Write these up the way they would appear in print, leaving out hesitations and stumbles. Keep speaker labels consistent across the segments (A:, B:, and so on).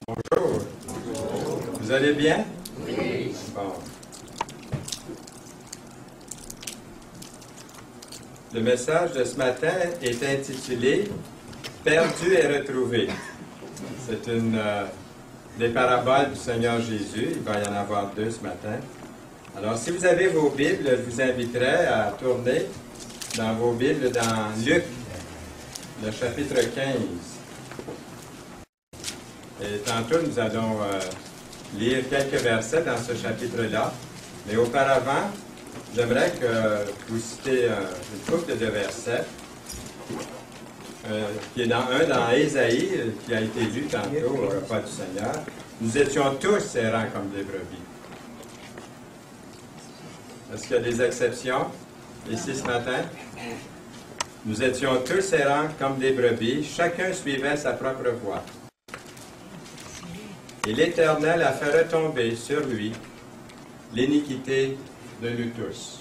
A: Bonjour. Vous allez bien?
B: Oui.
A: Bon. Le message de ce matin est intitulé « Perdu et retrouvé ». C'est une des paraboles du Seigneur Jésus. Il va y en avoir deux ce matin. Alors, si vous avez vos Bibles, je vous inviterai à tourner dans vos Bibles dans Luc, le chapitre 15. Et tantôt, nous allons lire quelques versets dans ce chapitre-là. Mais auparavant, j'aimerais que vous citez une couple de versets, qui est dans Ésaïe, qui a été lu tantôt au repas du Seigneur. Nous étions tous errants comme des brebis. Est-ce qu'il y a des exceptions ici ce matin? Nous étions tous errants comme des brebis, chacun suivait sa propre voie. Et l'Éternel a fait retomber sur lui l'iniquité de nous tous.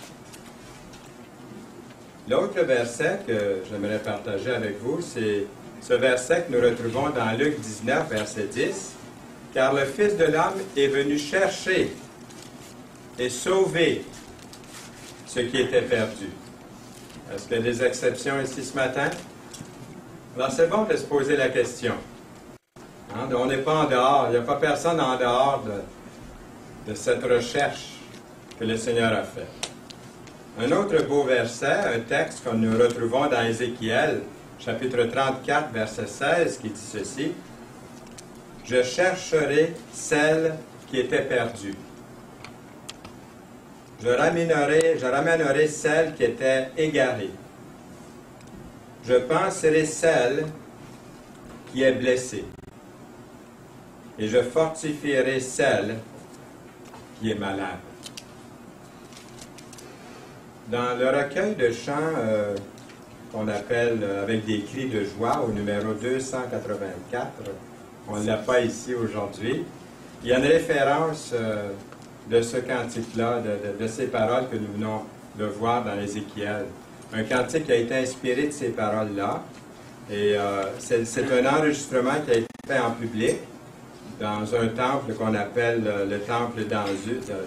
A: L'autre verset que j'aimerais partager avec vous, c'est ce verset que nous retrouvons dans Luc 19, verset 10. « Car le Fils de l'homme est venu chercher et sauver ce qui était perdu. » Est-ce qu'il y a des exceptions ici ce matin? Alors, c'est bon de se poser la question. Hein? On n'est pas en dehors, il n'y a pas personne en dehors de cette recherche que le Seigneur a faite. Un autre beau verset, un texte que nous retrouvons dans Ézéchiel, chapitre 34, verset 16, qui dit ceci. « Je chercherai celle qui était perdue. Je ramènerai celle qui était égarée. Je penserai celle qui est blessée. Et je fortifierai celle qui est malade. » Dans le recueil de chants qu'on appelle avec des cris de joie au numéro 284, on ne l'a pas ici aujourd'hui, il y a une référence de ce cantique-là, de ces paroles que nous venons de voir dans Ézéchiel. Un cantique qui a été inspiré de ces paroles-là. Et c'est un enregistrement qui a été fait en public dans un temple qu'on appelle le temple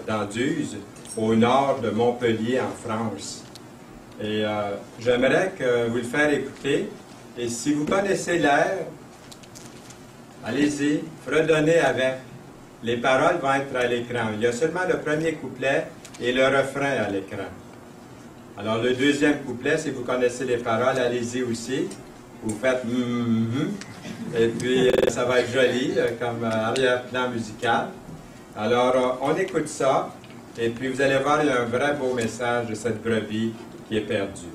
A: d'Anduze, au nord de Montpellier, en France. Et j'aimerais que vous le faire écouter. Et si vous connaissez l'air, allez-y, fredonnez avec. Les paroles vont être à l'écran. Il y a seulement le premier couplet et le refrain à l'écran. Alors, le deuxième couplet, si vous connaissez les paroles, allez-y aussi. Vous faites et puis ça va être joli comme arrière-plan musical. Alors, on écoute ça. Et puis, vous allez voir, il y a un vrai beau message de cette brebis qui est perdue.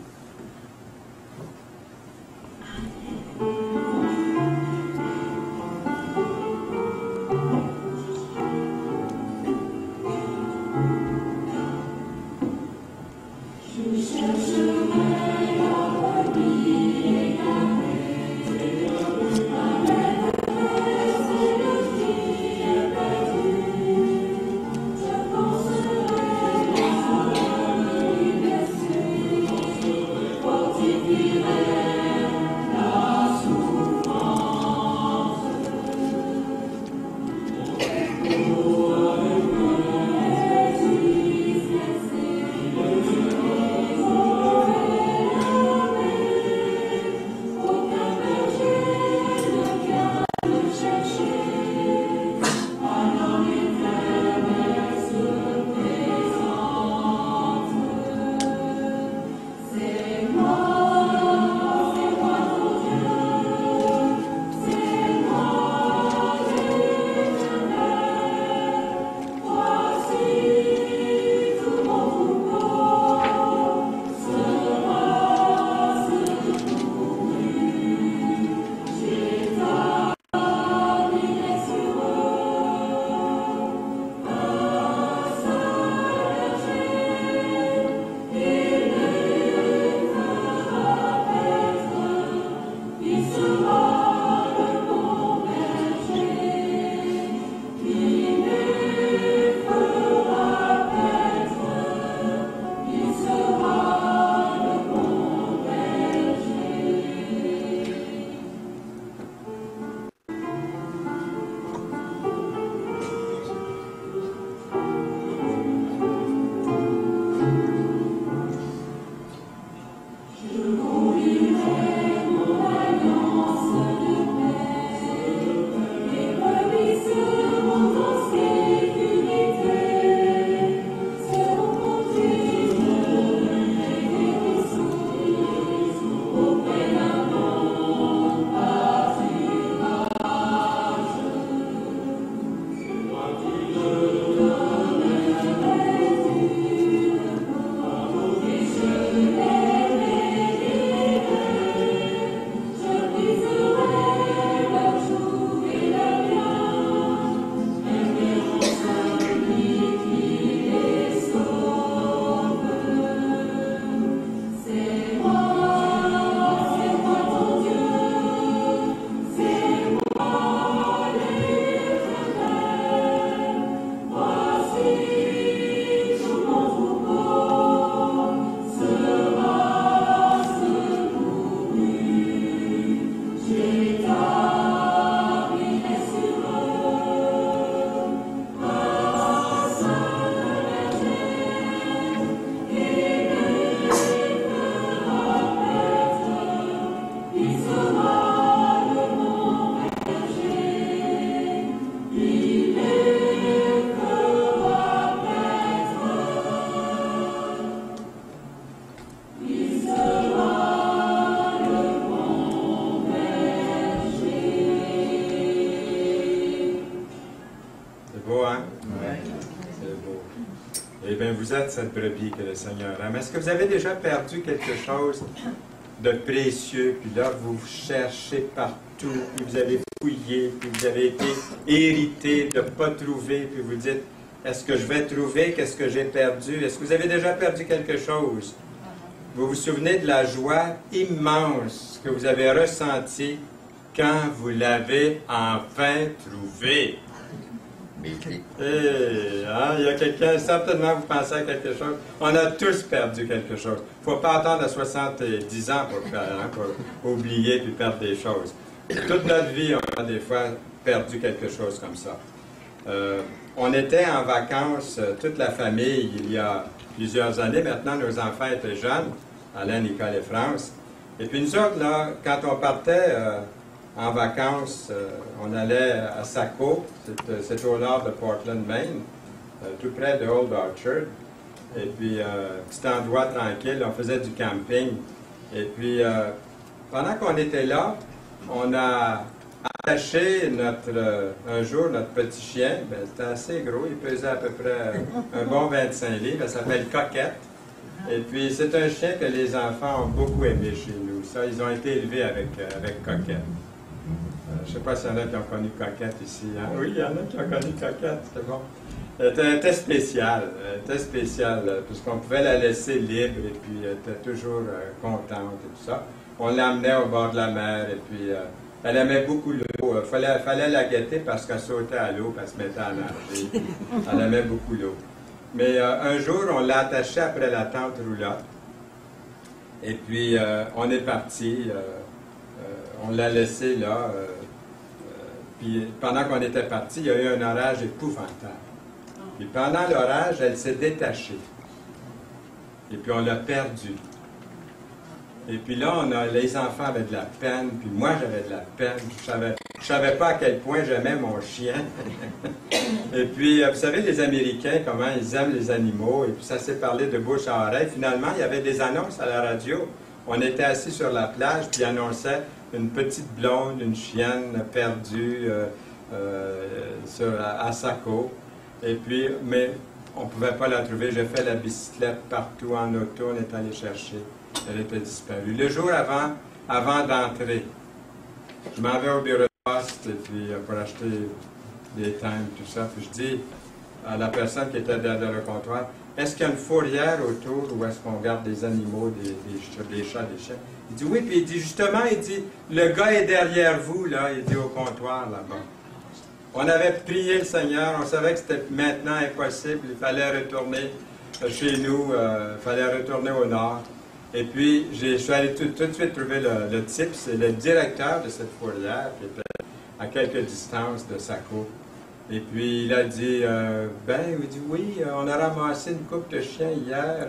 C: Je
A: bien, vous êtes cette brebis que le Seigneur aime. Est-ce que vous avez déjà perdu quelque chose de précieux, puis là, vous cherchez partout, puis vous avez fouillé, puis vous avez été hérité de ne pas trouver, puis vous dites, est-ce que je vais trouver? Qu'est-ce que j'ai perdu? Est-ce que vous avez déjà perdu quelque chose? Vous vous souvenez de la joie immense que vous avez ressentie quand vous l'avez enfin trouvé? Il y a quelqu'un, certainement vous pensez à quelque chose. On a tous perdu quelque chose. Il ne faut pas attendre à 70 ans pour oublier et perdre des choses. Toute notre vie, on a des fois perdu quelque chose comme ça. On était en vacances, toute la famille, il y a plusieurs années. Maintenant, nos enfants étaient jeunes, Alain, Nicole et France. Et puis nous autres, là, quand on partait en vacances, on allait à Saco, c'est au nord de Portland, Maine, tout près de Old Orchard. Et puis, petit endroit tranquille, on faisait du camping. Et puis, pendant qu'on était là, on a attaché un jour notre petit chien. C'était assez gros, il pesait à peu près un bon 25 livres. Il s'appelle Coquette. Et puis, c'est un chien que les enfants ont beaucoup aimé chez nous. Ça, ils ont été élevés avec Coquette. Je ne sais pas s'il y en a qui ont connu Coquette ici. Hein? Oui, il y en a qui ont connu Coquette, c'était bon. Elle était spéciale, puisqu'on pouvait la laisser libre et puis elle était toujours contente et tout ça. On l'emmenait au bord de la mer et puis elle aimait beaucoup l'eau. Fallait la guetter parce qu'elle sautait à l'eau, elle se mettait à nager. Elle aimait beaucoup l'eau. Mais un jour, on l'a attachée après la tente roulotte. Et puis, on est parti. On l'a laissée là. Puis, pendant qu'on était parti, il y a eu un orage épouvantable. Puis, pendant l'orage, elle s'est détachée. Et puis, on l'a perdue. Et puis là, les enfants avaient de la peine, puis moi, j'avais de la peine. Je savais pas à quel point j'aimais mon chien. Et puis, vous savez, les Américains, comment ils aiment les animaux, et puis ça s'est parlé de bouche à oreille. Finalement, il y avait des annonces à la radio. On était assis sur la plage, puis ils annonçaient une petite blonde, une chienne perdue à Saco. Et puis, mais on ne pouvait pas la trouver. J'ai fait la bicyclette partout en auto, on est allé chercher. Elle était disparue. Le jour avant d'entrer, je m'en vais au bureau de poste et puis, pour acheter des timbres, tout ça. Puis je dis à la personne qui était derrière le comptoir, est-ce qu'il y a une fourrière autour où est-ce qu'on garde des animaux, des chats, des chiens? Il dit oui, puis il dit justement, le gars est derrière vous, là, il dit au comptoir là-bas. On avait prié le Seigneur, on savait que c'était maintenant impossible, il fallait retourner chez nous, il fallait retourner au nord. Et puis, je suis allé tout de suite trouver le type, c'est le directeur de cette fourrière qui était à quelques distances de Saco. Et puis, il a dit, il dit oui, on a ramassé une couple de chiens hier.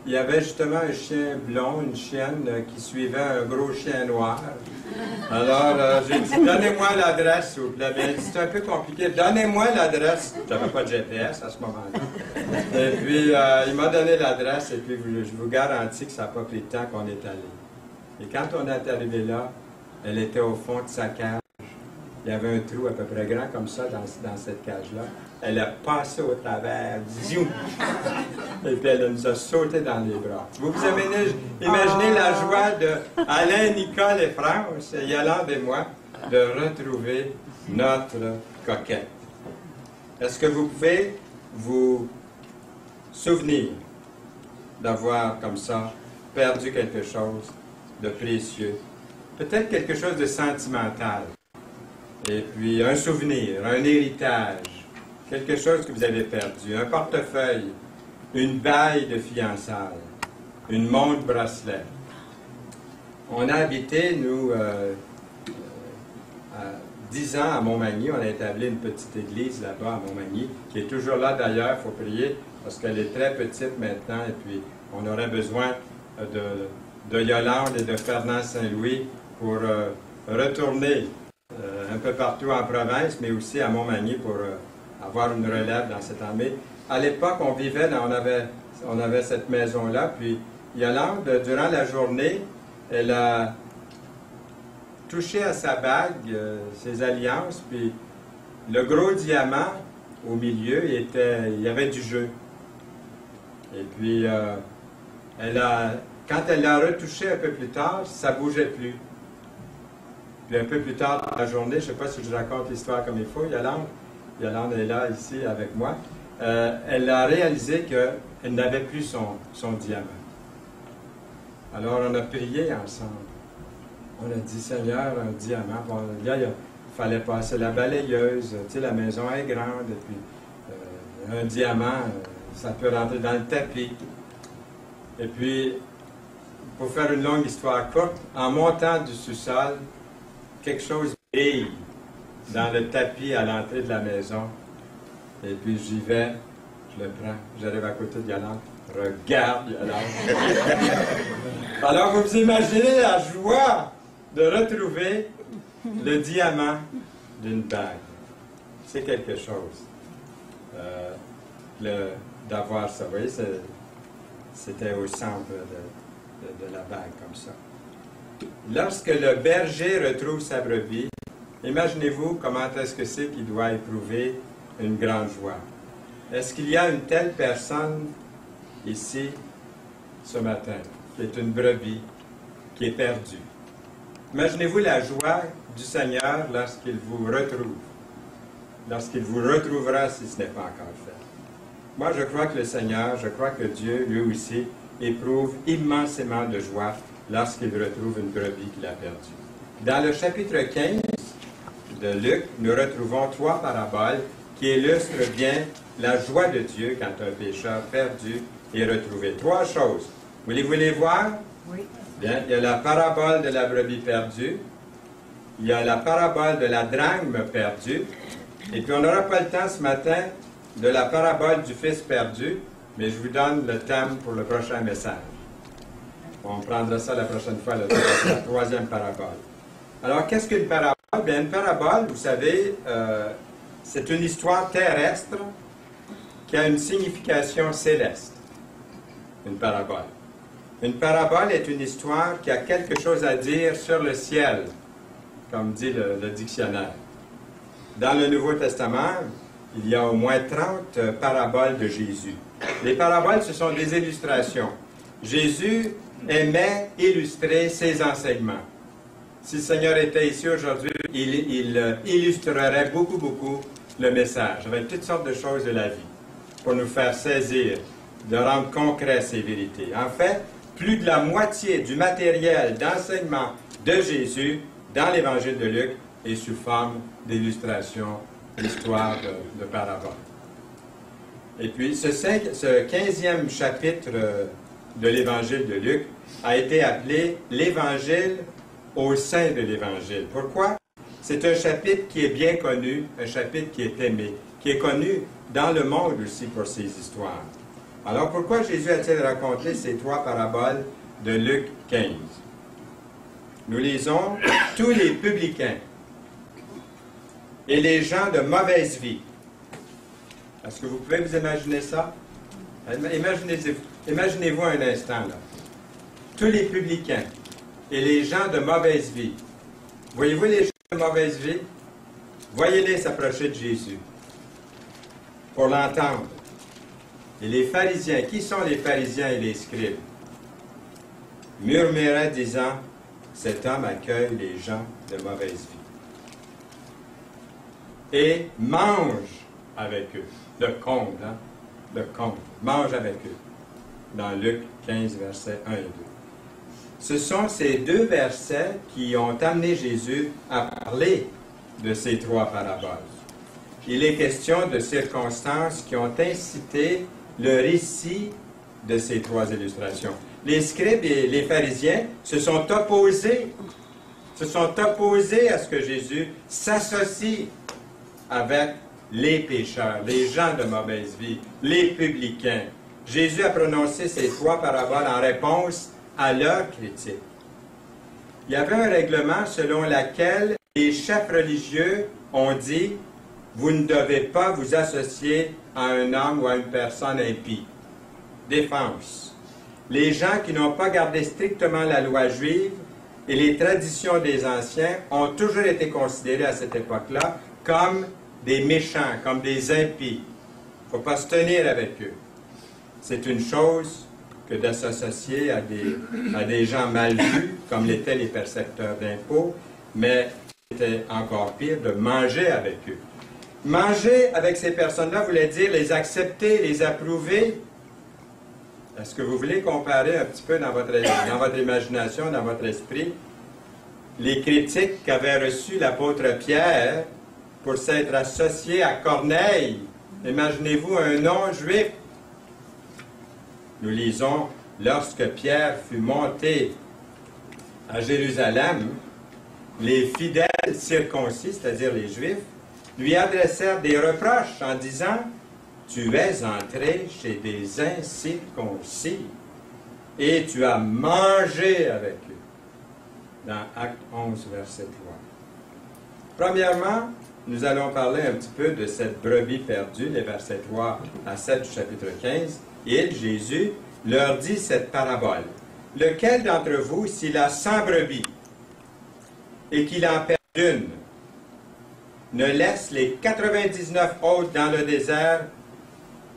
A: Il y avait justement un chien blond, une chienne qui suivait un gros chien noir. Alors, j'ai dit, donnez-moi l'adresse, s'il vous plaît. Il dit, c'est un peu compliqué. Donnez-moi l'adresse. Je n'avais pas de GPS à ce moment-là. Et puis, il m'a donné l'adresse, et puis je vous garantis que ça n'a pas pris de temps qu'on est allé. Et quand on est arrivé là, elle était au fond de sa cage. Il y avait un trou à peu près grand comme ça dans cette cage-là. Elle a passé au travers, ziou! Et puis elle nous a sauté dans les bras. Vous imaginez la joie de Alain, Nicole et France, Yolande et moi, de retrouver notre Coquette. Est-ce que vous pouvez vous souvenir d'avoir comme ça perdu quelque chose de précieux? Peut-être quelque chose de sentimental. Et puis un souvenir, un héritage, quelque chose que vous avez perdu, un portefeuille, une bague de fiançailles, une montre bracelet. On a habité, nous, 10 ans à Montmagny. On a établi une petite église là-bas à Montmagny, qui est toujours là d'ailleurs, il faut prier, parce qu'elle est très petite maintenant, et puis on aurait besoin de Yolande et de Fernand Saint-Louis pour retourner un peu partout en province, mais aussi à Montmagny pour avoir une relève dans cette armée. À l'époque, on vivait, on avait cette maison-là, puis Yolande, durant la journée, elle a touché à sa bague, ses alliances, puis le gros diamant au milieu, il y avait du jeu. Et puis, quand elle l'a retouché un peu plus tard, ça ne bougeait plus. Puis un peu plus tard dans la journée, je ne sais pas si je raconte l'histoire comme il faut, Yolande est là, ici, avec moi. Elle a réalisé qu'elle n'avait plus son diamant. Alors, on a prié ensemble. On a dit, Seigneur, un diamant. Bon, là, il fallait passer la balayeuse. Tu sais, la maison est grande. Et puis, un diamant, ça peut rentrer dans le tapis. Et puis, pour faire une longue histoire courte, en montant du sous-sol, quelque chose brille dans le tapis à l'entrée de la maison. Et puis, j'y vais, je le prends, j'arrive à côté de Yolande. Regarde, Yolande. Alors, vous imaginez la joie de retrouver le diamant d'une bague. C'est quelque chose d'avoir ça. Vous voyez, c'était au centre de la bague, comme ça. Lorsque le berger retrouve sa brebis, imaginez-vous comment est-ce que c'est qu'il doit éprouver une grande joie. Est-ce qu'il y a une telle personne ici, ce matin, qui est une brebis, qui est perdue? Imaginez-vous la joie du Seigneur lorsqu'il vous retrouve, lorsqu'il vous retrouvera si ce n'est pas encore fait. Moi, je crois que le Seigneur, je crois que Dieu, lui aussi, éprouve immensément de joie lorsqu'il retrouve une brebis qu'il a perdue. Dans le chapitre 15 de Luc, nous retrouvons 3 paraboles qui illustrent bien la joie de Dieu quand un pécheur perdu est retrouvé. 3 choses. Voulez-vous les voir?
B: Oui.
A: Bien, il y a la parabole de la brebis perdue, il y a la parabole de la drachme perdue, et puis on n'aura pas le temps ce matin de la parabole du fils perdu, mais je vous donne le thème pour le prochain message. On prendra ça la prochaine fois, la 3e parabole. Alors, qu'est-ce qu'une parabole? Bien, une parabole, vous savez, c'est une histoire terrestre qui a une signification céleste. Une parabole. Une parabole est une histoire qui a quelque chose à dire sur le ciel, comme dit le dictionnaire. Dans le Nouveau Testament, il y a au moins 30 paraboles de Jésus. Les paraboles, ce sont des illustrations. Jésus aimait illustrer ses enseignements. Si le Seigneur était ici aujourd'hui, il illustrerait beaucoup le message, avec toutes sortes de choses de la vie, pour nous faire saisir, de rendre concret ces vérités. En fait, plus de la moitié du matériel d'enseignement de Jésus dans l'Évangile de Luc est sous forme d'illustration, d'histoire, de parabole. Et puis, ce 15e chapitre de l'Évangile de Luc a été appelé l'Évangile au sein de l'Évangile. Pourquoi? C'est un chapitre qui est bien connu, un chapitre qui est aimé, qui est connu dans le monde aussi pour ses histoires. Alors, pourquoi Jésus a-t-il raconté ces 3 paraboles de Luc 15? Nous lisons « Tous les publicains et les gens de mauvaise vie ». Est-ce que vous pouvez vous imaginer ça? Imaginez-vous un instant, là. Tous les publicains et les gens de mauvaise vie. Voyez-vous les gens de mauvaise vie? Voyez-les s'approcher de Jésus pour l'entendre. Et les pharisiens, qui sont les pharisiens et les scribes? Murmuraient disant, cet homme accueille les gens de mauvaise vie et mange avec eux. Le comble, hein? Le comble. Mange avec eux. Dans Luc 15, versets 1 et 2. Ce sont ces 2 versets qui ont amené Jésus à parler de ces 3 paraboles. Il est question de circonstances qui ont incité le récit de ces 3 illustrations. Les scribes et les pharisiens se sont opposés à ce que Jésus s'associe avec les pécheurs, les gens de mauvaise vie, les publicains. Jésus a prononcé ces 3 paraboles en réponse à leur critique. Il y avait un règlement selon lequel les chefs religieux ont dit « Vous ne devez pas vous associer à un homme ou à une personne impie. » Défense. Les gens qui n'ont pas gardé strictement la loi juive et les traditions des anciens ont toujours été considérés à cette époque-là comme des méchants, comme des impies. Il ne faut pas se tenir avec eux. c'est une chose que d'associer à des gens mal vus, comme l'étaient les percepteurs d'impôts, mais c'était encore pire de manger avec eux. Manger avec ces personnes-là voulait dire les accepter, les approuver. Est-ce que vous voulez comparer un petit peu dans votre imagination, dans votre esprit, les critiques qu'avait reçues l'apôtre Pierre pour s'être associé à Corneille? Imaginez-vous un non-juif. Nous lisons, lorsque Pierre fut monté à Jérusalem, les fidèles circoncis, c'est-à-dire les Juifs, lui adressèrent des reproches en disant « Tu es entré chez des incirconcis et tu as mangé avec eux. » Dans Acte 11, verset 3. Premièrement, nous allons parler un petit peu de cette brebis perdue, les versets 3 à 7 du chapitre 15. Et Jésus leur dit cette parabole. « Lequel d'entre vous, s'il a 100 brebis et qu'il en perd une, ne laisse les 99 autres dans le désert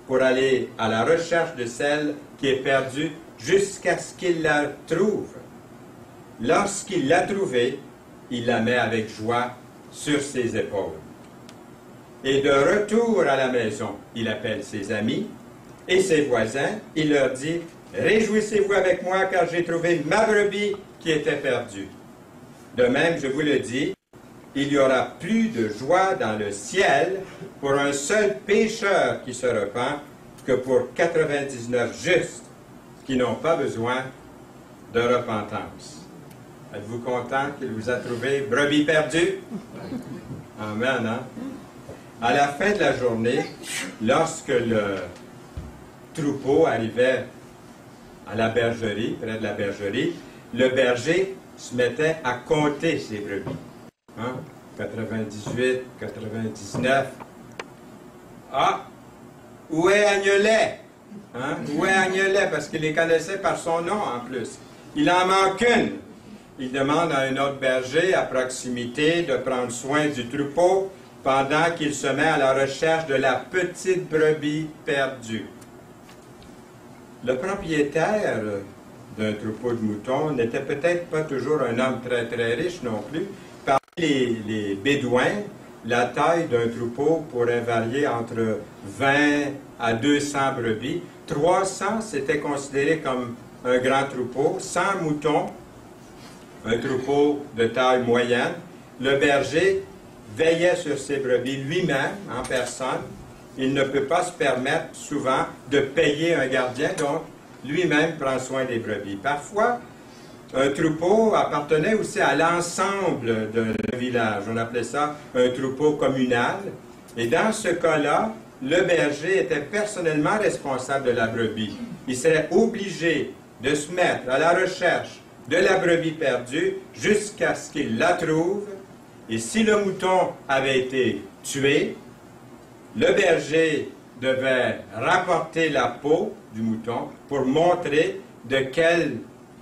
A: pour aller à la recherche de celle qui est perdue jusqu'à ce qu'il la trouve. Lorsqu'il l'a trouvée, il la met avec joie sur ses épaules. Et de retour à la maison, il appelle ses amis et ses voisins. Il leur dit, « Réjouissez-vous avec moi car j'ai trouvé ma brebis qui était perdue. » De même, je vous le dis, il y aura plus de joie dans le ciel pour un seul pécheur qui se repent que pour 99 justes qui n'ont pas besoin de repentance. Êtes-vous content qu'il vous a trouvé brebis perdue? Amen, hein? À la fin de la journée, lorsque le troupeau arrivait à la bergerie, près de la bergerie, le berger se mettait à compter ses brebis. Hein? 98, 99. Ah! Où est Agnelet? Hein? Où est Agnelet? Parce qu'il les connaissait par son nom en plus. Il en manque une. Il demande à un autre berger à proximité de prendre soin du troupeau pendant qu'il se met à la recherche de la petite brebis perdue. Le propriétaire d'un troupeau de moutons n'était peut-être pas toujours un homme très très riche non plus. Parmi les Bédouins, la taille d'un troupeau pourrait varier entre 20 à 200 brebis. 300, c'était considéré comme un grand troupeau. 100 moutons, un troupeau de taille moyenne. Le berger veillait sur ses brebis lui-même, en personne. Il ne peut pas se permettre souvent de payer un gardien, donc lui-même prend soin des brebis. Parfois, un troupeau appartenait aussi à l'ensemble d'un village. On appelait ça un troupeau communal. Et dans ce cas-là, le berger était personnellement responsable de la brebis. Il serait obligé de se mettre à la recherche de la brebis perdue jusqu'à ce qu'il la trouve. Et si le mouton avait été tué, le berger devait rapporter la peau du mouton pour montrer de quelle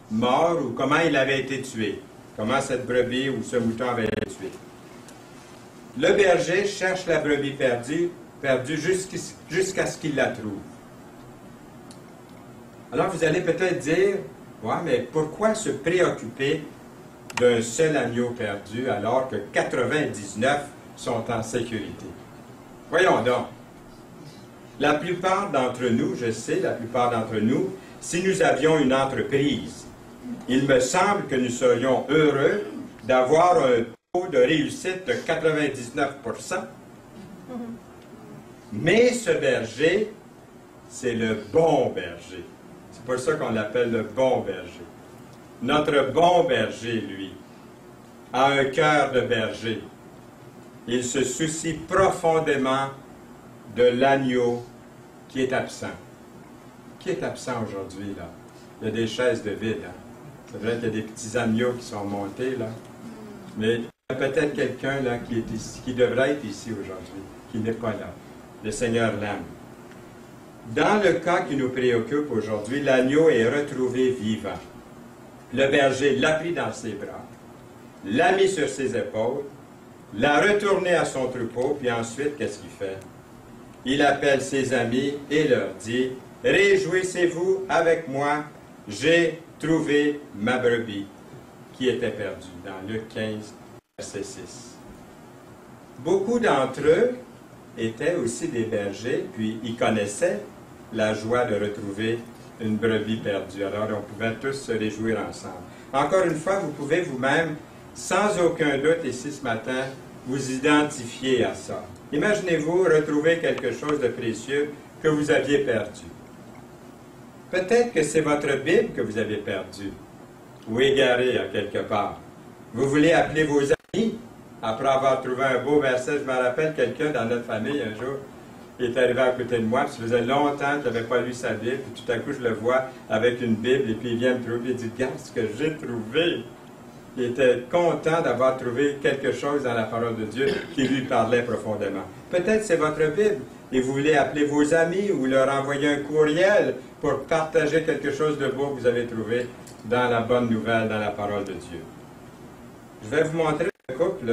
A: mort ou comment il avait été tué, comment cette brebis ou ce mouton avait été tué. Le berger cherche la brebis perdue jusqu'à ce qu'il la trouve. Alors vous allez peut-être dire, ouais, mais pourquoi se préoccuper d'un seul agneau perdu alors que 99 sont en sécurité? Voyons donc. La plupart d'entre nous, je sais, la plupart d'entre nous, si nous avions une entreprise, il me semble que nous serions heureux d'avoir un taux de réussite de 99%. Mais ce berger, c'est le bon berger. C'est pour ça qu'on l'appelle le bon berger. Notre bon berger, lui, a un cœur de berger. Il se soucie profondément de l'agneau qui est absent. Qui est absent aujourd'hui, là? Il y a des chaises de vide, hein? C'est vrai qu'il y a des petits agneaux qui sont montés, là. Mais il y a peut-être quelqu'un, là, qui est ici, qui devrait être ici aujourd'hui, qui n'est pas là. Le Seigneur l'aime. Dans le cas qui nous préoccupe aujourd'hui, l'agneau est retrouvé vivant. Le berger l'a pris dans ses bras, l'a mis sur ses épaules, l'a retourné à son troupeau, puis ensuite, qu'est-ce qu'il fait? Il appelle ses amis et leur dit, « réjouissez-vous avec moi, j'ai trouvé ma brebis qui était perdue, dans Luc 15, verset 6. Beaucoup d'entre eux étaient aussi des bergers, puis ils connaissaient la joie de retrouver une brebis perdue. Alors on pouvait tous se réjouir ensemble. Encore une fois, vous pouvez vous-même, sans aucun doute ici ce matin, vous identifier à ça. Imaginez-vous retrouver quelque chose de précieux que vous aviez perdu. Peut-être que c'est votre Bible que vous avez perdue, ou égarée à quelque part. Vous voulez appeler vos amis après avoir trouvé un beau verset. Je me rappelle quelqu'un dans notre famille un jour, il est arrivé à côté de moi, puis ça faisait longtemps qu'il n'avait pas lu sa Bible, puis tout à coup je le vois avec une Bible, et puis il vient me trouver, il dit « Regarde ce que j'ai trouvé ». Il était content d'avoir trouvé quelque chose dans la parole de Dieu qui lui parlait profondément. Peut-être c'est votre Bible, et vous voulez appeler vos amis ou leur envoyer un courriel pour partager quelque chose de beau que vous avez trouvé dans la bonne nouvelle, dans la parole de Dieu. Je vais vous montrer un couple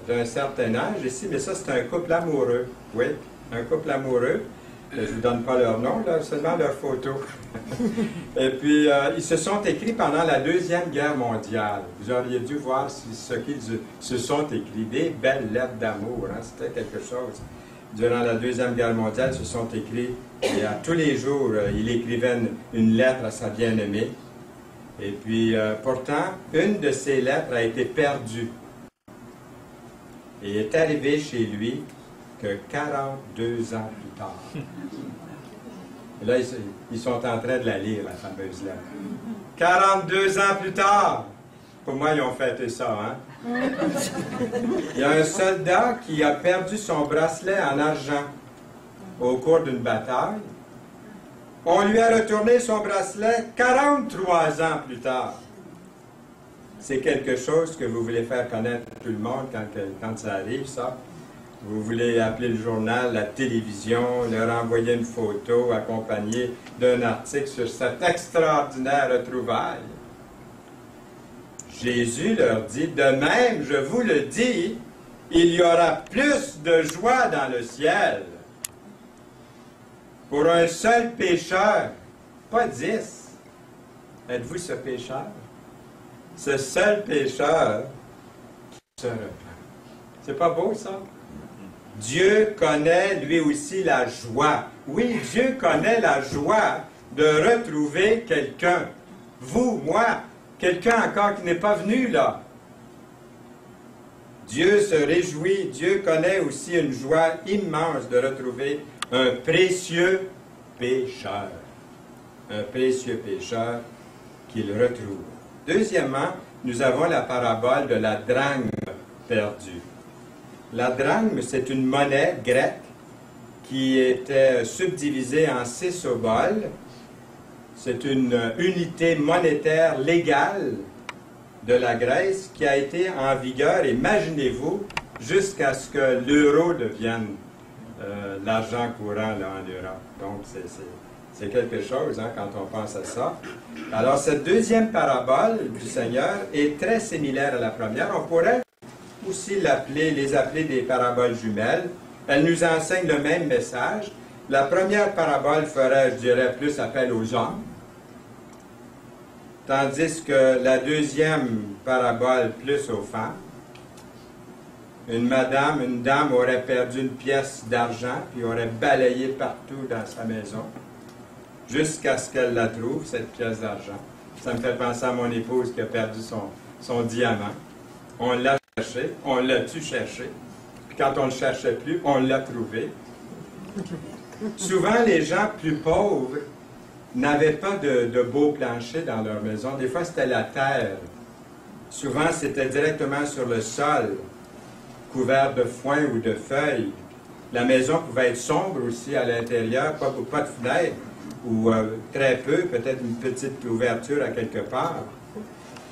A: d'un certain âge ici, mais ça c'est un couple amoureux, oui. Un couple amoureux, je ne vous donne pas leur nom, là, seulement leur photo. Et puis, ils se sont écrits pendant la Deuxième Guerre mondiale. Vous auriez dû voir ce qu'ils se sont écrits, des belles lettres d'amour, hein? C'était quelque chose. Durant la Deuxième Guerre mondiale, ils se sont écrits, et tous les jours, il écrivait une lettre à sa bien-aimée. Et puis, pourtant, une de ces lettres a été perdue. Et est arrivée chez lui que 42 ans plus tard. Et là, ils sont en train de la lire, la fameuse lettre. 42 ans plus tard! Pour moi, ils ont fêté ça, hein? Il y a un soldat qui a perdu son bracelet en argent au cours d'une bataille. On lui a retourné son bracelet 43 ans plus tard. C'est quelque chose que vous voulez faire connaître à tout le monde quand ça arrive, ça. Vous voulez appeler le journal, la télévision, leur envoyer une photo accompagnée d'un article sur cette extraordinaire retrouvaille. Jésus leur dit, de même, je vous le dis, il y aura plus de joie dans le ciel pour un seul pécheur, pas 10. Êtes-vous ce pécheur? Ce seul pécheur qui se repent. C'est pas beau, ça? Dieu connaît lui aussi la joie. Oui, Dieu connaît la joie de retrouver quelqu'un. Vous, moi, quelqu'un encore qui n'est pas venu là. Dieu se réjouit, Dieu connaît aussi une joie immense de retrouver un précieux pécheur. Un précieux pécheur qu'il retrouve. Deuxièmement, nous avons la parabole de la drachme perdue. La drachme, c'est une monnaie grecque qui était subdivisée en 6 oboles. C'est une unité monétaire légale de la Grèce qui a été en vigueur, imaginez-vous, jusqu'à ce que l'euro devienne l'argent courant là, en Europe. Donc, c'est quelque chose hein, quand on pense à ça. Alors, cette deuxième parabole du Seigneur est très similaire à la première. On pourrait aussi les appeler des paraboles jumelles. Elles nous enseignent le même message. La première parabole ferait, je dirais, plus appel aux hommes, tandis que la deuxième parabole plus aux femmes. Une dame aurait perdu une pièce d'argent, puis aurait balayé partout dans sa maison, jusqu'à ce qu'elle la trouve, cette pièce d'argent. Ça me fait penser à mon épouse qui a perdu son diamant. On l'a cherché, on l'a-tu cherché, puis quand on ne le cherchait plus, on l'a trouvé. Souvent, les gens plus pauvres n'avaient pas de beaux planchers dans leur maison. Des fois, c'était la terre. Souvent, c'était directement sur le sol, couvert de foin ou de feuilles. La maison pouvait être sombre aussi à l'intérieur, pas de fenêtre, ou très peu, peut-être une petite ouverture à quelque part.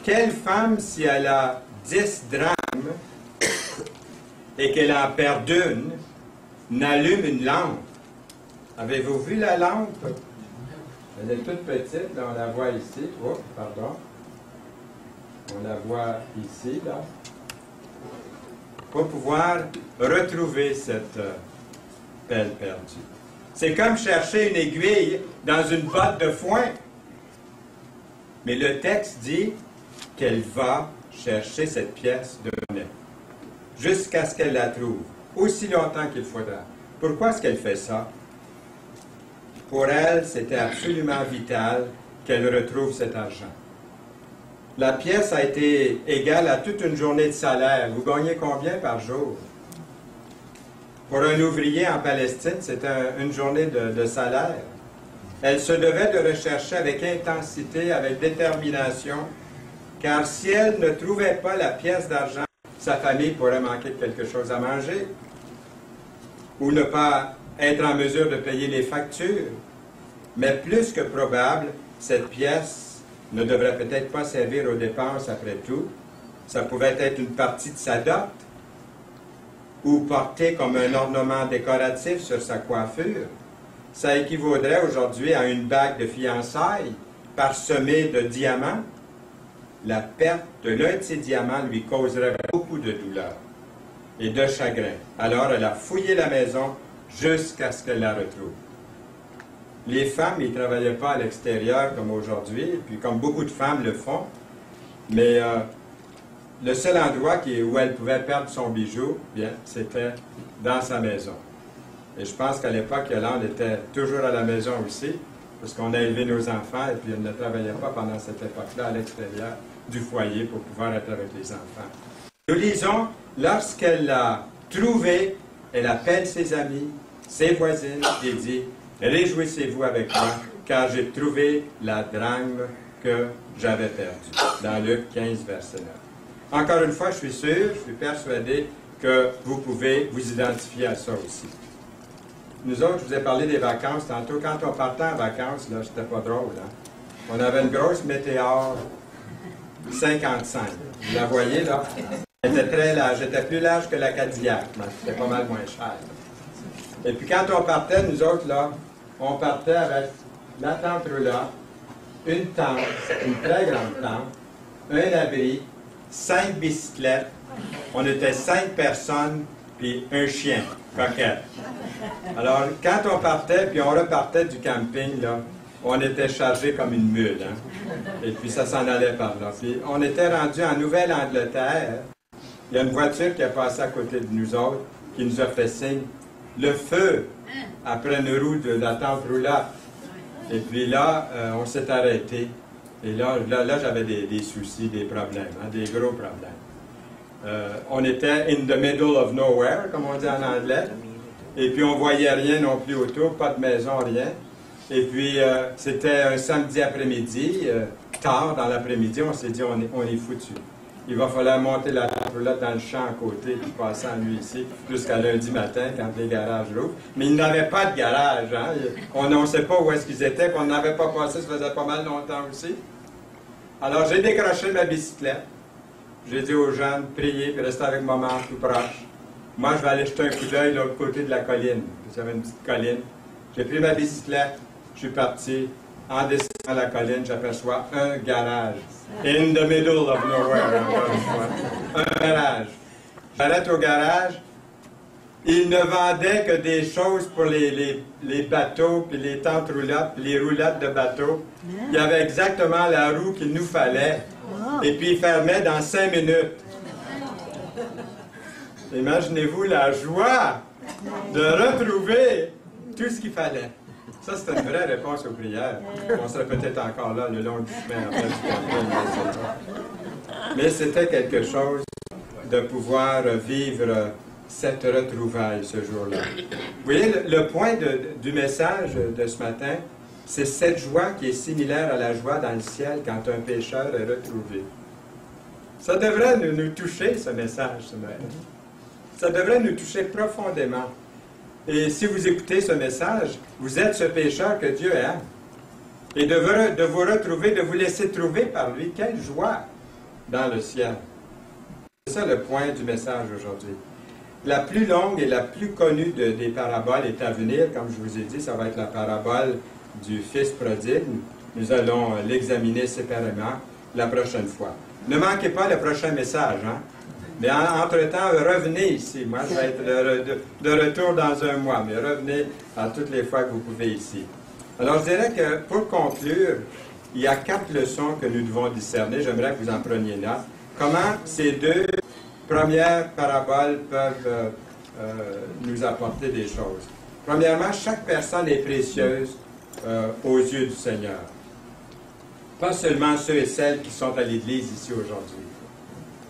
A: Quelle femme, si elle a 10 drachmes et qu'elle en perd une, n'allume une lampe? Avez-vous vu la lampe? Elle est toute petite, là, on la voit ici. Oh, pardon. On la voit ici, là. Pour pouvoir retrouver cette pelle perdue. C'est comme chercher une aiguille dans une botte de foin. Mais le texte dit qu'elle va chercher cette pièce de monnaie jusqu'à ce qu'elle la trouve, aussi longtemps qu'il faudra. Pourquoi est-ce qu'elle fait ça? Pour elle, c'était absolument vital qu'elle retrouve cet argent. La pièce a été égale à toute une journée de salaire. Vous gagnez combien par jour? Pour un ouvrier en Palestine, c'était une journée de salaire. Elle se devait de rechercher avec intensité, avec détermination, car si elle ne trouvait pas la pièce d'argent, sa famille pourrait manquer de quelque chose à manger, ou ne pas être en mesure de payer les factures. Mais plus que probable, cette pièce ne devrait peut-être pas servir aux dépenses après tout. Ça pouvait être une partie de sa dot, ou portée comme un ornement décoratif sur sa coiffure. Ça équivaudrait aujourd'hui à une bague de fiançailles parsemée de diamants. La perte de l'un de ces diamants lui causerait beaucoup de douleur et de chagrin. Alors elle a fouillé la maison jusqu'à ce qu'elle la retrouve. Les femmes, ils ne travaillaient pas à l'extérieur comme aujourd'hui, puis comme beaucoup de femmes le font, mais le seul endroit où elle pouvait perdre son bijou, bien, c'était dans sa maison. Et je pense qu'à l'époque, Yolande était toujours à la maison aussi, parce qu'on a élevé nos enfants, et puis elle ne travaillait pas pendant cette époque-là à l'extérieur du foyer pour pouvoir être avec les enfants. Nous lisons, lorsqu'elle l'a trouvé, elle appelle ses amis, ses voisines, et dit, « Réjouissez-vous avec moi, car j'ai trouvé la drachme que j'avais perdue. » Dans Luc 15, verset 9. Encore une fois, je suis persuadé que vous pouvez vous identifier à ça aussi. Nous autres, je vous ai parlé des vacances tantôt. Quand on partait en vacances, là, c'était pas drôle. Hein? On avait une grosse météore 55. Vous la voyez, là? Elle était très large. Elle était plus large que la Cadillac, mais c'était pas mal moins cher. Et puis quand on partait, nous autres, là, on partait avec la tente roulante, une tente, une très grande tente, un abri, 5 bicyclettes. On était 5 personnes, puis un chien, Coquette. Alors, quand on partait, puis on repartait du camping, là, on était chargé comme une mule. Hein? Et puis ça s'en allait par là. Puis on était rendu en Nouvelle-Angleterre. Il y a une voiture qui a passé à côté de nous autres, qui nous a fait signe. Le feu, après une roue de la tente roulante. Et puis là, on s'est arrêté. Et là j'avais des soucis, des problèmes, hein, des gros problèmes. On était in the middle of nowhere, comme on dit en anglais. Et puis on voyait rien non plus autour, pas de maison, rien. Et puis c'était un samedi après-midi, tard dans l'après-midi, on s'est dit on est foutu. Il va falloir monter la roulotte dans le champ à côté, puis passer en nuit ici, jusqu'à lundi matin, quand les garages rouvrent. Mais ils n'avaient pas de garage, hein? On ne sait pas où est-ce qu'ils étaient, puis on n'avait pas passé, ça faisait pas mal longtemps aussi. Alors j'ai décroché ma bicyclette. J'ai dit aux jeunes, priez, puis restez avec maman tout proche. Moi, je vais aller jeter un coup d'œil de l'autre côté de la colline. J'avais une petite colline. J'ai pris ma bicyclette, je suis parti. En descendant la colline, j'aperçois un garage. In the middle of nowhere, encore une fois. Un garage. J'arrête au garage. Ils ne vendaient que des choses pour les bateaux, puis les tentes roulottes, puis les roulottes de bateaux. Il y avait exactement la roue qu'il nous fallait. Et puis ils fermaient dans 5 minutes. Imaginez-vous la joie de retrouver tout ce qu'il fallait. Ça, c'était une vraie réponse aux prières. On serait peut-être encore là le long du chemin après du camping. Mais c'était quelque chose de pouvoir vivre cette retrouvaille ce jour-là. Vous voyez, le point du message de ce matin, c'est cette joie qui est similaire à la joie dans le ciel quand un pécheur est retrouvé. Ça devrait nous toucher, ce message, ce matin. Ça devrait nous toucher profondément. Et si vous écoutez ce message, vous êtes ce pécheur que Dieu aime. Et de vous retrouver, de vous laisser trouver par lui, quelle joie dans le ciel. C'est ça le point du message aujourd'hui. La plus longue et la plus connue des paraboles est à venir. Comme je vous ai dit, ça va être la parabole du Fils prodigue. Nous allons l'examiner séparément la prochaine fois. Ne manquez pas le prochain message, hein? Mais entre-temps, revenez ici. Moi, je vais être de retour dans un mois, mais revenez à toutes les fois que vous pouvez ici. Alors, je dirais que, pour conclure, il y a 4 leçons que nous devons discerner. J'aimerais que vous en preniez note. Comment ces 2 premières paraboles peuvent nous apporter des choses. Premièrement, chaque personne est précieuse aux yeux du Seigneur. Pas seulement ceux et celles qui sont à l'Église ici aujourd'hui,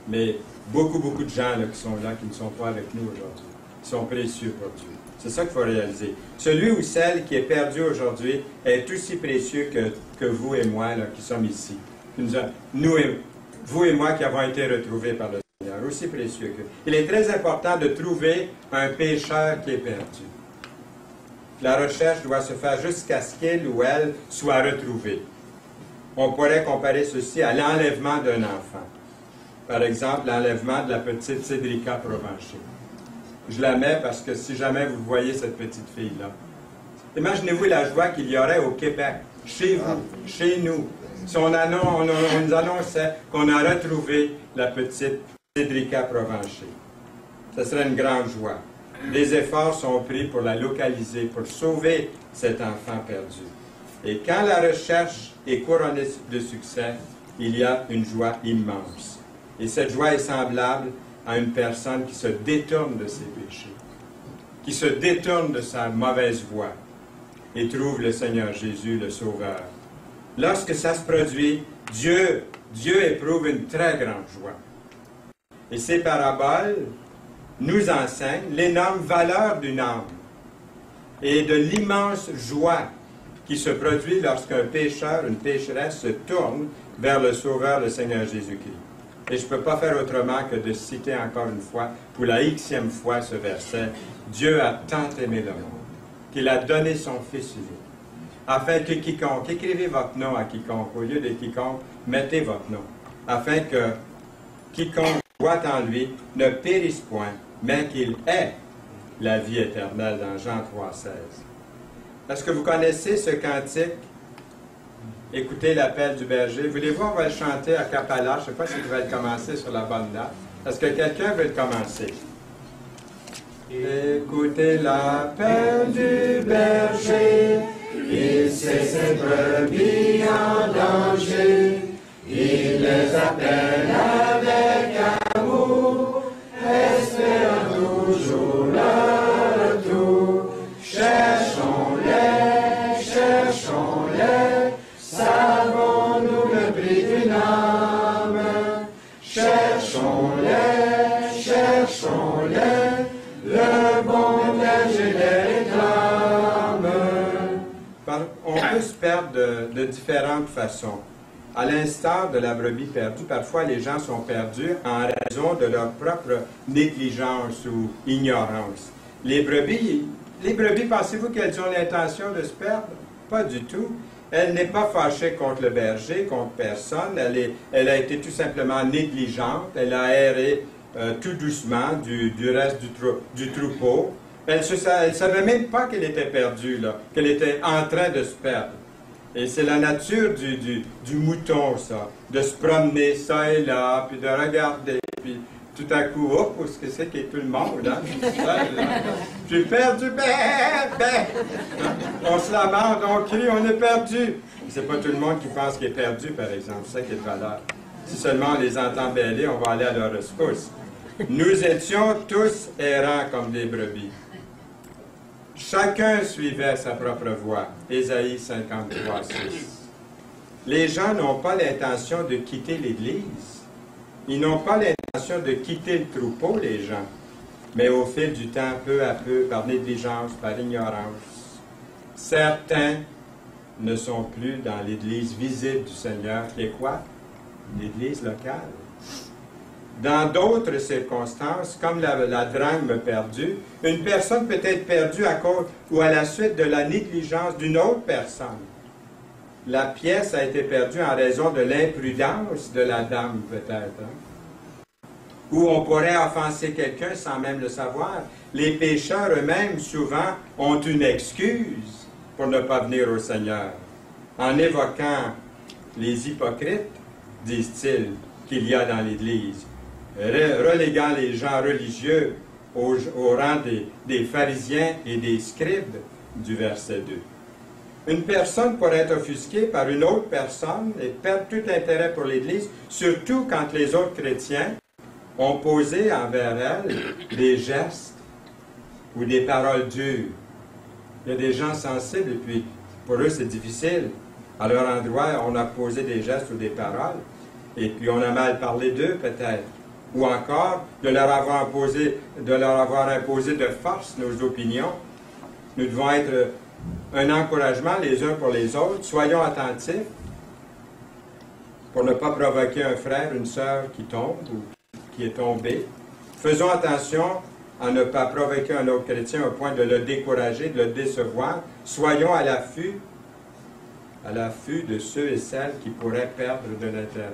A: mais beaucoup de gens là, qui sont là, qui ne sont pas avec nous aujourd'hui, qui sont précieux pour Dieu. C'est ça qu'il faut réaliser. Celui ou celle qui est perdu aujourd'hui est aussi précieux que vous et moi là, qui sommes ici. Vous et moi qui avons été retrouvés par le Seigneur, aussi précieux que. Il est très important de trouver un pécheur qui est perdu. La recherche doit se faire jusqu'à ce qu'il ou elle soit retrouvé. On pourrait comparer ceci à l'enlèvement d'un enfant. Par exemple, l'enlèvement de la petite Cédrica Provencher. Je la mets parce que si jamais vous voyez cette petite fille-là, imaginez-vous la joie qu'il y aurait au Québec, chez vous, chez nous. Si on nous annonçait qu'on a retrouvé la petite Cédrica Provencher. Ce serait une grande joie. Des efforts sont pris pour la localiser, pour sauver cet enfant perdu. Et quand la recherche est couronnée de succès, il y a une joie immense. Et cette joie est semblable à une personne qui se détourne de ses péchés, qui se détourne de sa mauvaise voie et trouve le Seigneur Jésus, le Sauveur. Lorsque ça se produit, Dieu éprouve une très grande joie. Et ces paraboles nous enseignent l'énorme valeur d'une âme et de l'immense joie qui se produit lorsqu'un pécheur, une pécheresse se tourne vers le Sauveur, le Seigneur Jésus-Christ. Et je ne peux pas faire autrement que de citer encore une fois, pour la Xème fois, ce verset. Dieu a tant aimé le monde, qu'il a donné son Fils unique, afin que quiconque, écrivez votre nom à quiconque, au lieu de quiconque, mettez votre nom, afin que quiconque croit en lui ne périsse point, mais qu'il ait la vie éternelle dans Jean 3,16. Est-ce que vous connaissez ce cantique? Écoutez l'appel du berger. Voulez-vous, on va le chanter à Capala. Je ne sais pas si vous allez commencer sur la bonne note. Est-ce que quelqu'un veut le commencer? Écoutez l'appel du berger. Il sait ses brebis en danger. Il les appelle avec amour, espérant toujours leur retour. Cherchons-les, cherchons-les. Savons-nous le prix d'une âme? Cherchons-les, cherchons-les, le bon berger les réclame. On peut se perdre de différentes façons. À l'instar de la brebis perdue, parfois les gens sont perdus en raison de leur propre négligence ou ignorance. Les brebis, pensez-vous qu'elles ont l'intention de se perdre? Pas du tout. Elle n'est pas fâchée contre le berger, contre personne. Elle a été tout simplement négligente. Elle a erré tout doucement du reste du troupeau. Elle ne savait même pas qu'elle était perdue, qu'elle était en train de se perdre. Et c'est la nature du mouton, ça, de se promener ça et là, puis de regarder, puis tout à coup, hop, où est-ce que c'est qu'il y a tout le monde, hein? Je suis perdu, on se lamente, on crie, on est perdu. C'est pas tout le monde qui pense qu'il est perdu, par exemple, c'est ça qui est de valeur. Si seulement on les entend bêler, on va aller à leur rescousse. Nous étions tous errants comme des brebis. Chacun suivait sa propre voie. Ésaïe 53, 6. Les gens n'ont pas l'intention de quitter l'Église. Ils n'ont pas l'intention de quitter le troupeau, les gens. Mais au fil du temps, peu à peu, par négligence, par ignorance, certains ne sont plus dans l'Église visible du Seigneur, qui est quoi? L'Église locale. Dans d'autres circonstances, comme la drachme perdue, une personne peut être perdue à cause ou à la suite de la négligence d'une autre personne. La pièce a été perdue en raison de l'imprudence de la dame, peut-être. Hein? Ou on pourrait offenser quelqu'un sans même le savoir. Les pécheurs eux-mêmes, souvent, ont une excuse pour ne pas venir au Seigneur. En évoquant les hypocrites, disent-ils, qu'il y a dans l'Église. reléguant les gens religieux au rang des pharisiens et des scribes du verset 2. Une personne pourrait être offusquée par une autre personne et perdre tout intérêt pour l'Église, surtout quand les autres chrétiens ont posé envers elle des gestes ou des paroles dures. Il y a des gens sensibles et puis pour eux c'est difficile. À leur endroit, on a posé des gestes ou des paroles et puis on a mal parlé d'eux peut-être. Ou encore de leur avoir imposé de force nos opinions. Nous devons être un encouragement les uns pour les autres. Soyons attentifs pour ne pas provoquer un frère, une sœur qui tombe ou qui est tombé. Faisons attention à ne pas provoquer un autre chrétien au point de le décourager, de le décevoir. Soyons à l'affût de ceux et celles qui pourraient perdre de l'intérêt.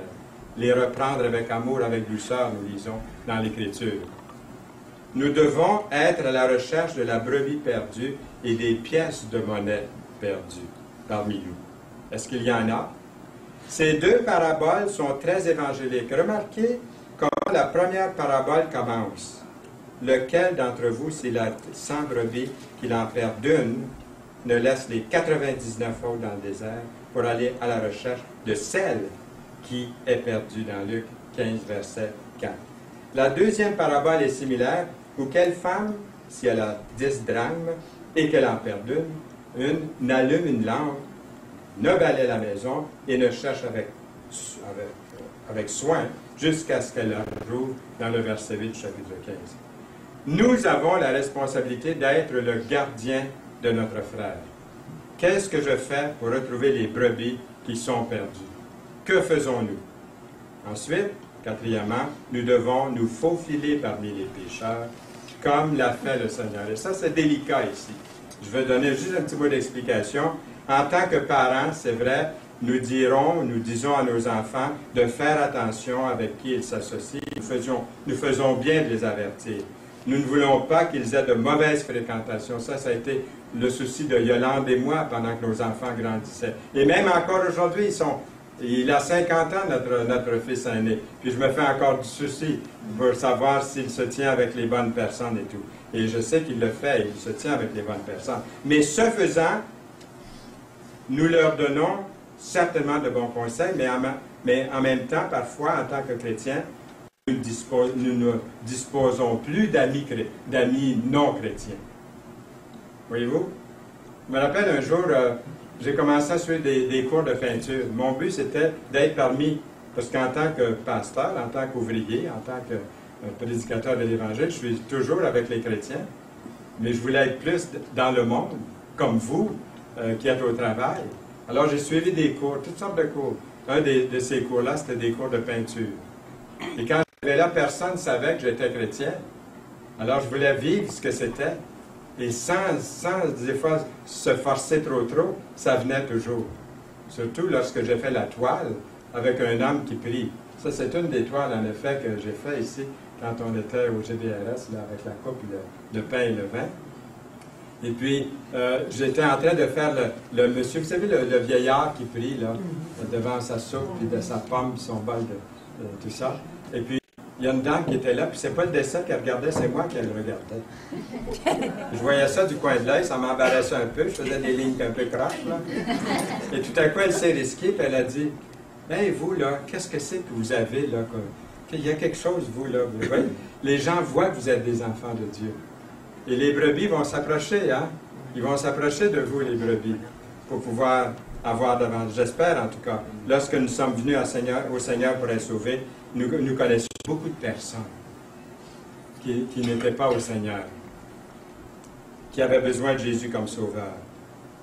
A: Les reprendre avec amour, avec douceur, nous lisons dans l'Écriture. Nous devons être à la recherche de la brebis perdue et des pièces de monnaie perdues parmi nous. Est-ce qu'il y en a? Ces deux paraboles sont très évangéliques. Remarquez comment la première parabole commence. Lequel d'entre vous, s'il a 100 brebis, qu'il en perd une, ne laisse les 99 autres dans le désert pour aller à la recherche de celle qui est perdue dans Luc 15, verset 4. La deuxième parabole est similaire, où quelle femme, si elle a 10 drachmes et qu'elle en perd une, n'allume une lampe, ne balaie la maison et ne cherche avec soin jusqu'à ce qu'elle la retrouve dans le verset 8 du chapitre 15. Nous avons la responsabilité d'être le gardien de notre frère. Qu'est-ce que je fais pour retrouver les brebis qui sont perdues? Que faisons-nous? Ensuite, quatrièmement, nous devons nous faufiler parmi les pécheurs, comme l'a fait le Seigneur. Et ça, c'est délicat ici. Je vais donner juste un petit mot d'explication. En tant que parents, c'est vrai, nous disons à nos enfants de faire attention avec qui ils s'associent. Nous faisons bien de les avertir. Nous ne voulons pas qu'ils aient de mauvaises fréquentations. Ça a été le souci de Yolande et moi pendant que nos enfants grandissaient. Et même encore aujourd'hui, il a 50 ans, notre fils aîné. Puis je me fais encore du souci pour savoir s'il se tient avec les bonnes personnes et tout. Et je sais qu'il le fait, il se tient avec les bonnes personnes. Mais ce faisant, nous leur donnons certainement de bons conseils, mais en même temps, parfois, en tant que chrétiens, nous ne disposons plus d'amis non chrétiens. Voyez-vous? Je me rappelle un jour, j'ai commencé à suivre des cours de peinture. Mon but, c'était d'être parmi, parce qu'en tant que pasteur, en tant qu'ouvrier, en tant que prédicateur de l'Évangile, je suis toujours avec les chrétiens, mais je voulais être plus dans le monde, comme vous, qui êtes au travail. Alors, j'ai suivi des cours, toutes sortes de cours. Un de ces cours-là, c'était des cours de peinture. Et quand j'étais là, personne ne savait que j'étais chrétien. Alors, je voulais vivre ce que c'était. Et sans des fois se forcer trop, ça venait toujours. Surtout lorsque j'ai fait la toile avec un homme qui prie. Ça, c'est une des toiles, en effet, que j'ai fait ici, quand on était au GDRS, là, avec la coupe, le pain et le vin. Et puis, j'étais en train de faire le monsieur, vous savez, le vieillard qui prie, là, devant sa soupe, puis de sa pomme, puis son bol de tout ça. Et puis, il y a une dame qui était là, puis c'est pas le dessin qu'elle regardait, c'est moi qu'elle regardait. Je voyais ça du coin de l'œil, ça m'embarrassait un peu, je faisais des lignes un peu croches, là. Et tout à coup, elle s'est risquée, puis elle a dit, « Hey, vous, là, qu'est-ce que c'est que vous avez, là? Il y a quelque chose, vous, là. Vous voyez? Les gens voient que vous êtes des enfants de Dieu. Et les brebis vont s'approcher, hein? Ils vont s'approcher de vous, les brebis, pour pouvoir avoir davantage. J'espère, en tout cas, lorsque nous sommes venus au Seigneur pour être sauvés, nous connaissons beaucoup de personnes qui n'étaient pas au Seigneur, qui avaient besoin de Jésus comme sauveur.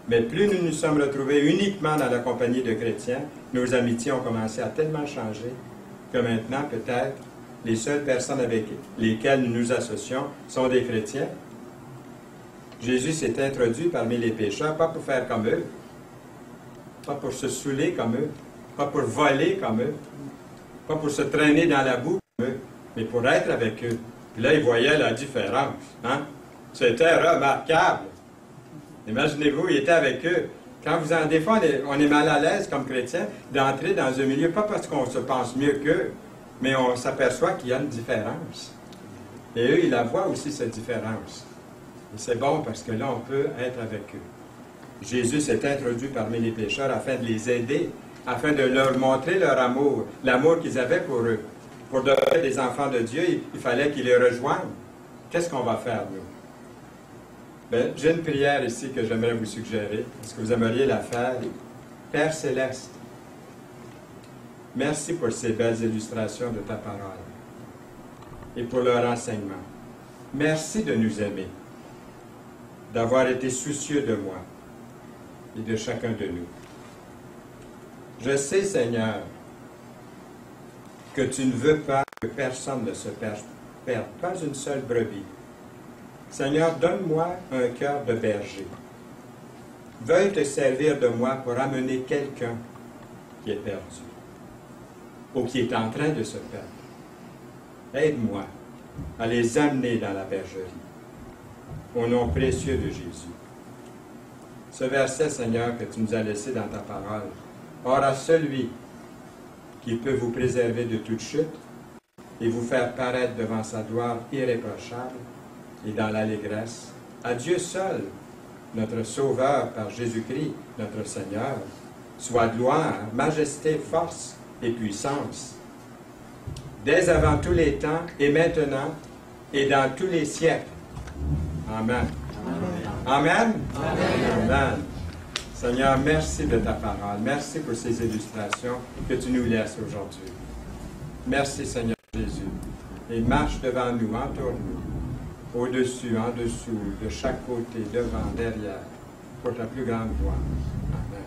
A: Mais plus nous nous sommes retrouvés uniquement dans la compagnie de chrétiens, nos amitiés ont commencé à tellement changer que maintenant, peut-être, les seules personnes avec lesquelles nous nous associons sont des chrétiens. Jésus s'est introduit parmi les pécheurs, pas pour faire comme eux, pas pour se saouler comme eux, pas pour voler comme eux, pas pour se traîner dans la boue comme eux, mais pour être avec eux. Puis là, il voyait la différence. Hein? C'était remarquable. Imaginez-vous, il était avec eux. Quand des fois, on est mal à l'aise comme chrétien d'entrer dans un milieu, pas parce qu'on se pense mieux qu'eux, mais on s'aperçoit qu'il y a une différence. Et eux, ils la voient aussi, cette différence. Et c'est bon parce que là, on peut être avec eux. Jésus s'est introduit parmi les pécheurs afin de les aider, afin de leur montrer leur amour, l'amour qu'ils avaient pour eux. Pour devenir des enfants de Dieu, il fallait qu'ils les rejoignent. Qu'est-ce qu'on va faire, nous? Bien, j'ai une prière ici que j'aimerais vous suggérer. Est-ce que vous aimeriez la faire? Père Céleste, merci pour ces belles illustrations de ta parole et pour leur enseignement. Merci de nous aimer, d'avoir été soucieux de moi et de chacun de nous. Je sais, Seigneur, que tu ne veux pas que personne ne se perde, pas une seule brebis. Seigneur, donne-moi un cœur de berger. Veuille te servir de moi pour amener quelqu'un qui est perdu ou qui est en train de se perdre. Aide-moi à les amener dans la bergerie. Au nom précieux de Jésus. Ce verset, Seigneur, que tu nous as laissé dans ta parole. Or à celui qui peut vous préserver de toute chute et vous faire paraître devant sa gloire irréprochable et dans l'allégresse, à Dieu seul, notre Sauveur par Jésus-Christ, notre Seigneur, soit gloire, majesté, force et puissance, dès avant tous les temps et maintenant et dans tous les siècles. Amen. Amen. Amen. Amen. Seigneur, merci de ta parole. Merci pour ces illustrations que tu nous laisses aujourd'hui. Merci, Seigneur Jésus. Et marche devant nous, entoure-nous, au-dessus, en dessous, de chaque côté, devant, derrière, pour ta plus grande gloire. Amen.